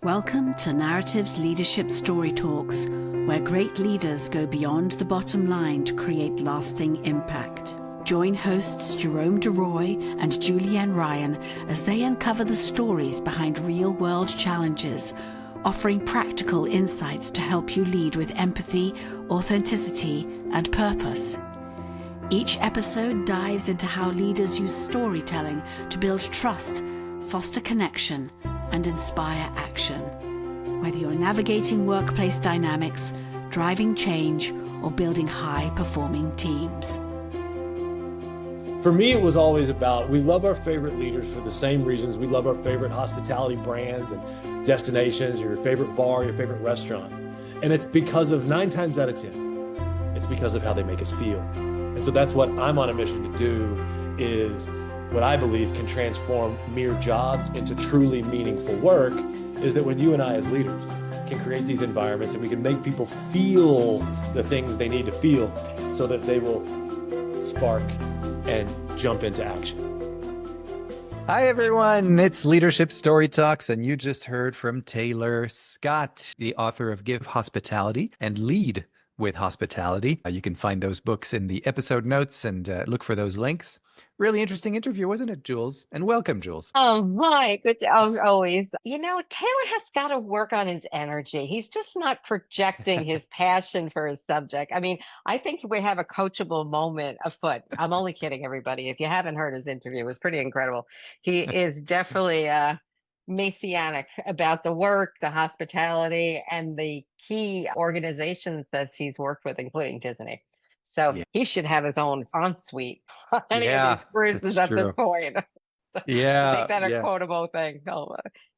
Welcome to Narratives Leadership Story Talks, where great leaders go beyond the bottom line to create lasting impact. Join hosts Jerome and Julienne Ryan as they uncover the stories behind real-world challenges, offering practical insights to help you lead with empathy, authenticity, and purpose. Each episode dives into how leaders use storytelling to build trust, foster connection, and inspire action. Whether you're navigating workplace dynamics, driving change, or building high-performing teams. For me, it was always about, we love our favorite leaders for the same reasons. We love our favorite hospitality brands and destinations, your favorite bar, your favorite restaurant. And it's because of 9 times out of 10, it's because of how they make us feel. And so that's what I'm on a mission to do, is what I believe can transform mere jobs into truly meaningful work, is that when you and I as leaders can create these environments and we can make people feel the things they need to feel so that they will spark and jump into action. Hi, everyone. It's Leadership Story Talks, and you just heard from Taylor Scott, the author of Give Hospitality and Lead with Hospitality. You can find those books in the episode notes and look for those links. Really interesting interview, wasn't it, Jules? And welcome, Jules. Oh, my good. Oh, always. Taylor has got to work on his energy. He's just not projecting his passion for his subject. I mean, I think we have a coachable moment afoot. I'm only kidding, everybody. If you haven't heard his interview, it was pretty incredible. He is definitely messianic about the work, the hospitality, and the key organizations that he's worked with, including Disney. So he should have his own ensuite on any of these cruises at this point. Yeah. I think that a quotable thing.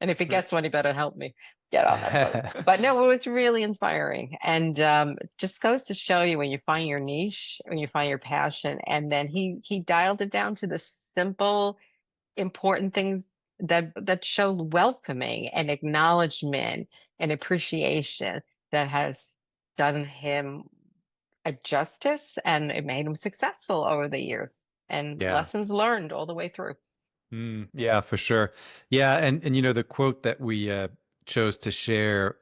And if he gets one, he better help me get on that boat. But no, it was really inspiring. And just goes to show you, when you find your niche, when you find your passion, and then he dialed it down to the simple, important things that show welcoming and acknowledgement and appreciation that has done him a justice, and it made him successful over the years, and lessons learned all the way through. Yeah, for sure. Yeah, and the quote that we chose to share,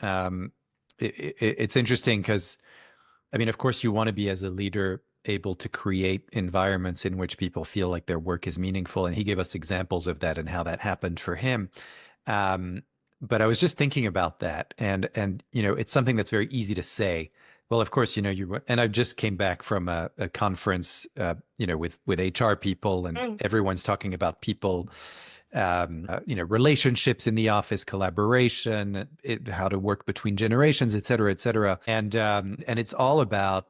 it's interesting because, I mean, of course, you want to be, as a leader, able to create environments in which people feel like their work is meaningful, and he gave us examples of that and how that happened for him. But I was just thinking about that, and it's something that's very easy to say. Well, of course, and I just came back from a conference, with HR people, and everyone's talking about people, relationships in the office, collaboration, how to work between generations, et cetera, et cetera. And it's all about,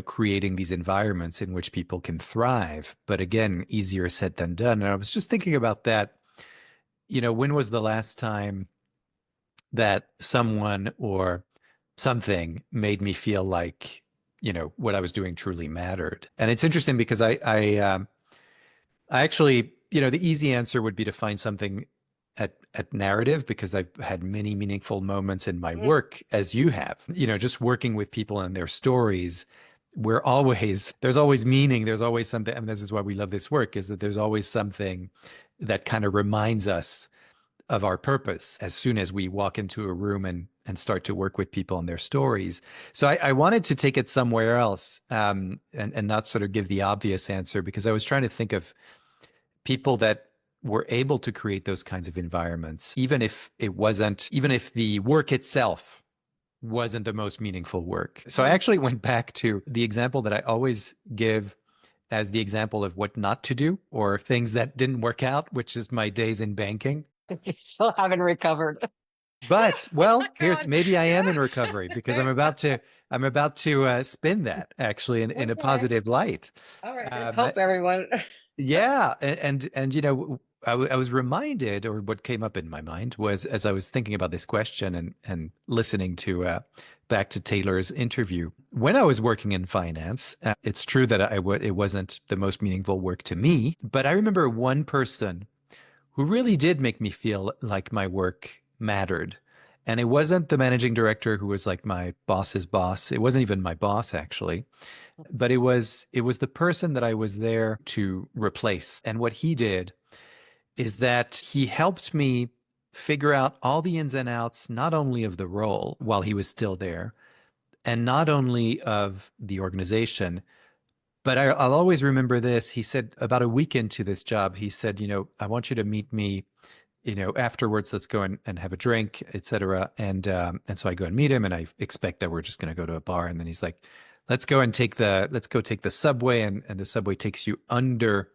creating these environments in which people can thrive. But again, easier said than done. And I was just thinking about that, when was the last time that someone or something made me feel like, what I was doing truly mattered? And it's interesting because I actually, the easy answer would be to find something at narrative, because I've had many meaningful moments in my work, as you have, just working with people and their stories. There's always meaning. There's always something. I mean, this is why we love this work, is that there's always something that kind of reminds us of our purpose as soon as we walk into a room and start to work with people and their stories. So I wanted to take it somewhere else, and not sort of give the obvious answer, because I was trying to think of people that were able to create those kinds of environments, even if the work itself wasn't the most meaningful work. So I actually went back to the example that I always give as the example of what not to do, or things that didn't work out, which is my days in banking. You still haven't recovered. But maybe I am in recovery, because I'm about to spin that actually in a positive light. All right, let's hope, everyone. Yeah, and I was reminded, or what came up in my mind was, as I was thinking about this question and listening to back to Taylor's interview, when I was working in finance, it's true that it wasn't the most meaningful work to me, but I remember one person who really did make me feel like my work mattered. And it wasn't the managing director, who was like my boss's boss. It wasn't even my boss, actually. But it was the person that I was there to replace. And what he did is that he helped me figure out all the ins and outs, not only of the role while he was still there, and not only of the organization, but I'll always remember this. He said about a week into this job, he said, I want you to meet me, afterwards, let's go and have a drink, etc. And so I go and meet him, and I expect that we're just going to go to a bar. And then he's like, let's go take the subway, and the subway takes you under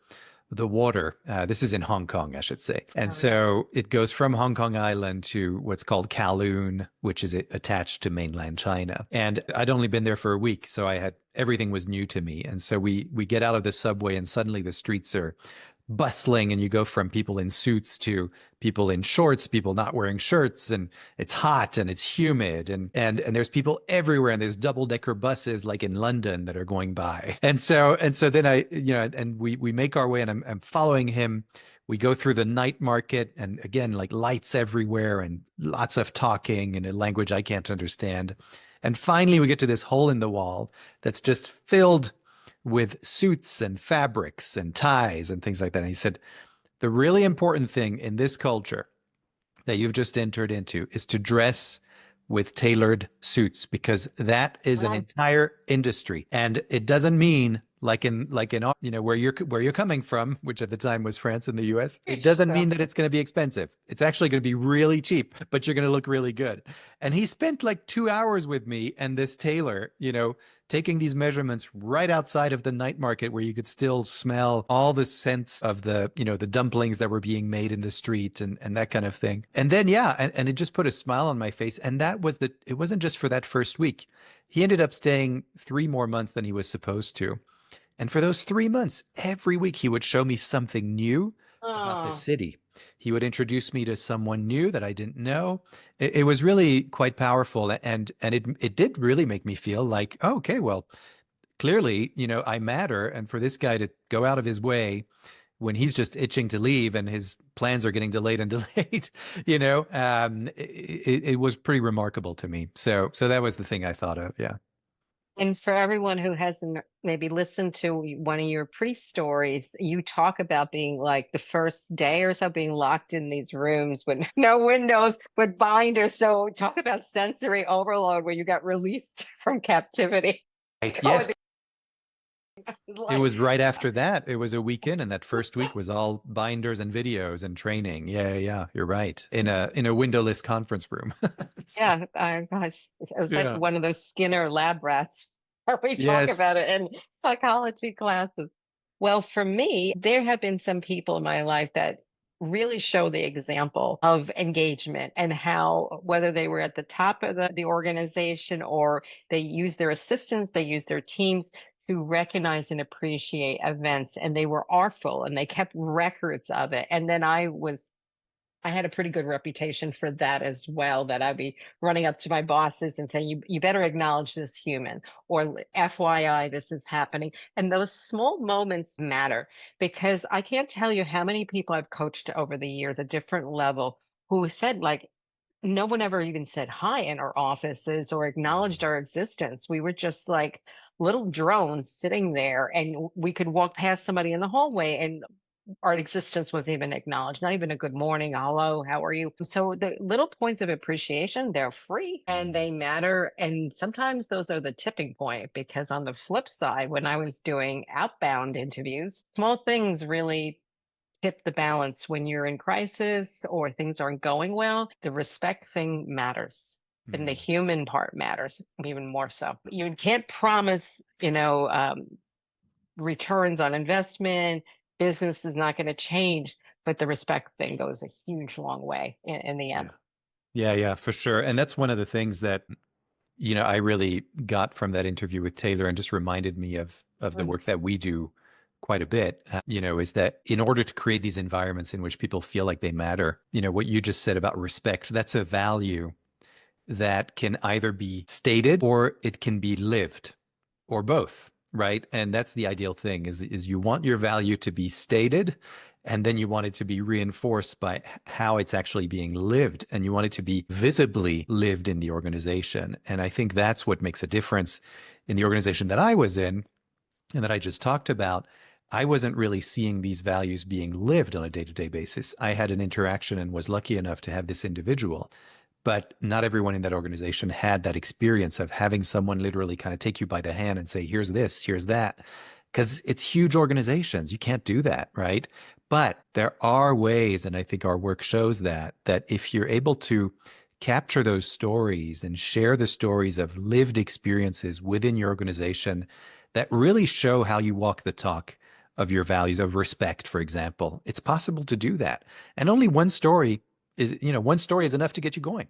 the water. This is in Hong Kong, I should say. And so it goes from Hong Kong Island to what's called Kowloon, which is attached to mainland China. And I'd only been there for a week, so everything was new to me. And so we get out of the subway, and suddenly the streets are bustling, and you go from people in suits to people in shorts, people not wearing shirts, and it's hot and it's humid, and there's people everywhere, and there's double-decker buses like in London that are going by. And so then we make our way, and I'm following him. We go through the night market, and again, like lights everywhere and lots of talking in a language I can't understand. And finally we get to this hole in the wall that's just filled with suits and fabrics and ties and things like that. And he said, the really important thing in this culture that you've just entered into is to dress with tailored suits, because that is an entire industry. And it doesn't mean like in where you're coming from, which at the time was France and the US, it doesn't mean that it's going to be expensive. It's actually going to be really cheap, but you're going to look really good. And he spent like 2 hours with me and this tailor, taking these measurements right outside of the night market, where you could still smell all the scents of the dumplings that were being made in the street and that kind of thing. And then, and it just put a smile on my face. And it wasn't just for that first week. He ended up staying 3 more months than he was supposed to. And for those 3 months, every week he would show me something new about the city. He would introduce me to someone new that I didn't know. It was really quite powerful. And it did really make me feel like, oh, okay, well, clearly, I matter. And for this guy to go out of his way when he's just itching to leave and his plans are getting delayed and delayed, it was pretty remarkable to me. So that was the thing I thought of. Yeah. And for everyone who hasn't maybe listened to one of your pre-stories, you talk about being like the first day or so being locked in these rooms with no windows, with binders. So talk about sensory overload when you got released from captivity. Yes. It was right after that. It was a weekend, and that first week was all binders and videos and training. Yeah, you're right. In a windowless conference room. Yeah, gosh, it was like one of those Skinner lab rats. We talk about it in psychology classes. Well, for me, there have been some people in my life that really show the example of engagement, and how, whether they were at the top of the organization or they use their assistants, they use their teams to recognize and appreciate events, and they were artful and they kept records of it. And then I had a pretty good reputation for that as well, that I'd be running up to my bosses and saying, you better acknowledge this human, or FYI, this is happening. And those small moments matter, because I can't tell you how many people I've coached over the years at different level who said, like, no one ever even said hi in our offices or acknowledged our existence. We were just like little drones sitting there, and we could walk past somebody in the hallway and our existence was even acknowledged, not even a good morning, hello, how are you? So the little points of appreciation, they're free and they matter. And sometimes those are the tipping point, because on the flip side, when I was doing outbound interviews, small things really tip the balance. When you're in crisis or things aren't going well, the respect thing matters. And the human part matters even more so. You can't promise, returns on investment. Business is not going to change, but the respect thing goes a huge long way in the end. Yeah, for sure. And that's one of the things that, I really got from that interview with Taylor, and just reminded me of the work that we do quite a bit, is that in order to create these environments in which people feel like they matter, what you just said about respect, that's a value that can either be stated or it can be lived, or both. Right. And that's the ideal thing is you want your value to be stated, and then you want it to be reinforced by how it's actually being lived, and you want it to be visibly lived in the organization. And I think that's what makes a difference in the organization that I was in and that I just talked about. I wasn't really seeing these values being lived on a day-to-day basis. I had an interaction and was lucky enough to have this individual, but not everyone in that organization had that experience of having someone literally kind of take you by the hand and say, here's this, here's that. Because it's huge organizations. You can't do that, right? But there are ways, and I think our work shows that if you're able to capture those stories and share the stories of lived experiences within your organization that really show how you walk the talk of your values of respect, for example, it's possible to do that. And only one story is enough to get you going.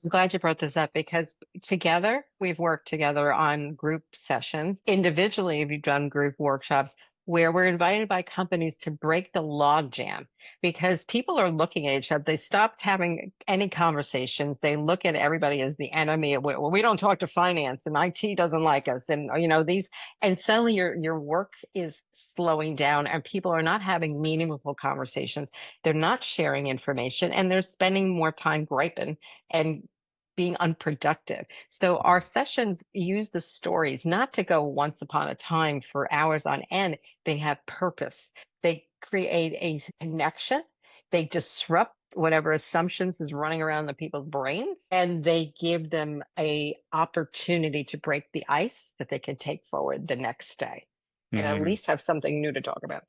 I'm glad you brought this up because together we've worked together on group sessions. Individually, we've done group workshops where we're invited by companies to break the logjam because people are looking at each other. They stopped having any conversations. They look at everybody as the enemy. Well, we don't talk to finance, and IT doesn't like us, and and suddenly your work is slowing down, and people are not having meaningful conversations. They're not sharing information, and they're spending more time griping and being unproductive. So our sessions use the stories not to go once upon a time for hours on end. They have purpose. They create a connection. They disrupt whatever assumptions is running around the people's brains, and they give them a opportunity to break the ice that they can take forward the next day and at least have something new to talk about.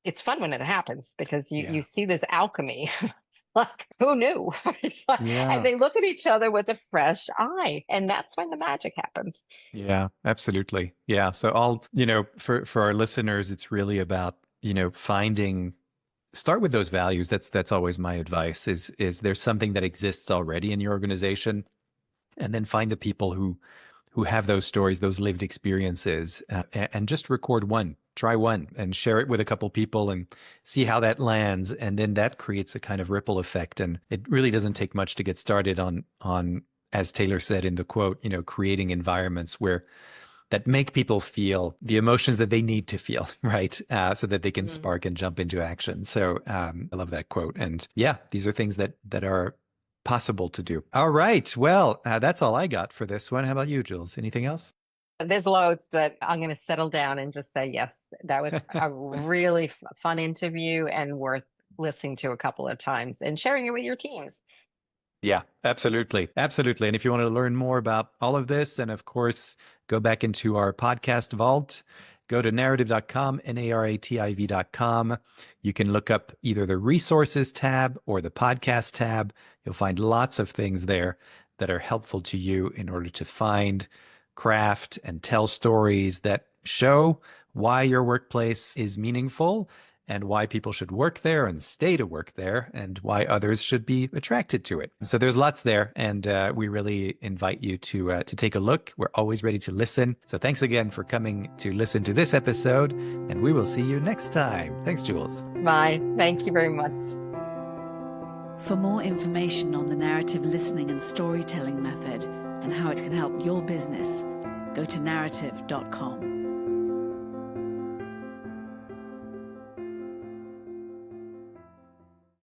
It's fun when it happens because you see this alchemy. Like, who knew? It's like, and they look at each other with a fresh eye, and that's when the magic happens. Yeah, absolutely. Yeah. So for our listeners, it's really about, start with those values. That's always my advice is there's something that exists already in your organization, and then find the people who have those stories, those lived experiences, and just record one. Try one and share it with a couple people and see how that lands. And then that creates a kind of ripple effect. And it really doesn't take much to get started on, as Taylor said in the quote, creating environments that make people feel the emotions that they need to feel, right? So that they can spark and jump into action. So I love that quote. And yeah, these are things that are possible to do. All right. Well, that's all I got for this one. How about you, Jules? Anything else? There's loads that I'm going to settle down and just say, yes, that was a really fun interview and worth listening to a couple of times and sharing it with your teams. Yeah, absolutely. Absolutely. And if you want to learn more about all of this, and of course, go back into our podcast vault, go to narrative.com, NARATIV.com. You can look up either the resources tab or the podcast tab. You'll find lots of things there that are helpful to you in order to find, craft, and tell stories that show why your workplace is meaningful and why people should work there and stay to work there and why others should be attracted to it. So there's lots there, and we really invite you to take a look. We're always ready to listen. So thanks again for coming to listen to this episode, and we will see you next time. Thanks, Jules. Bye. Thank you very much. For more information on the narrative listening and storytelling method and how it can help your business, go to narrative.com.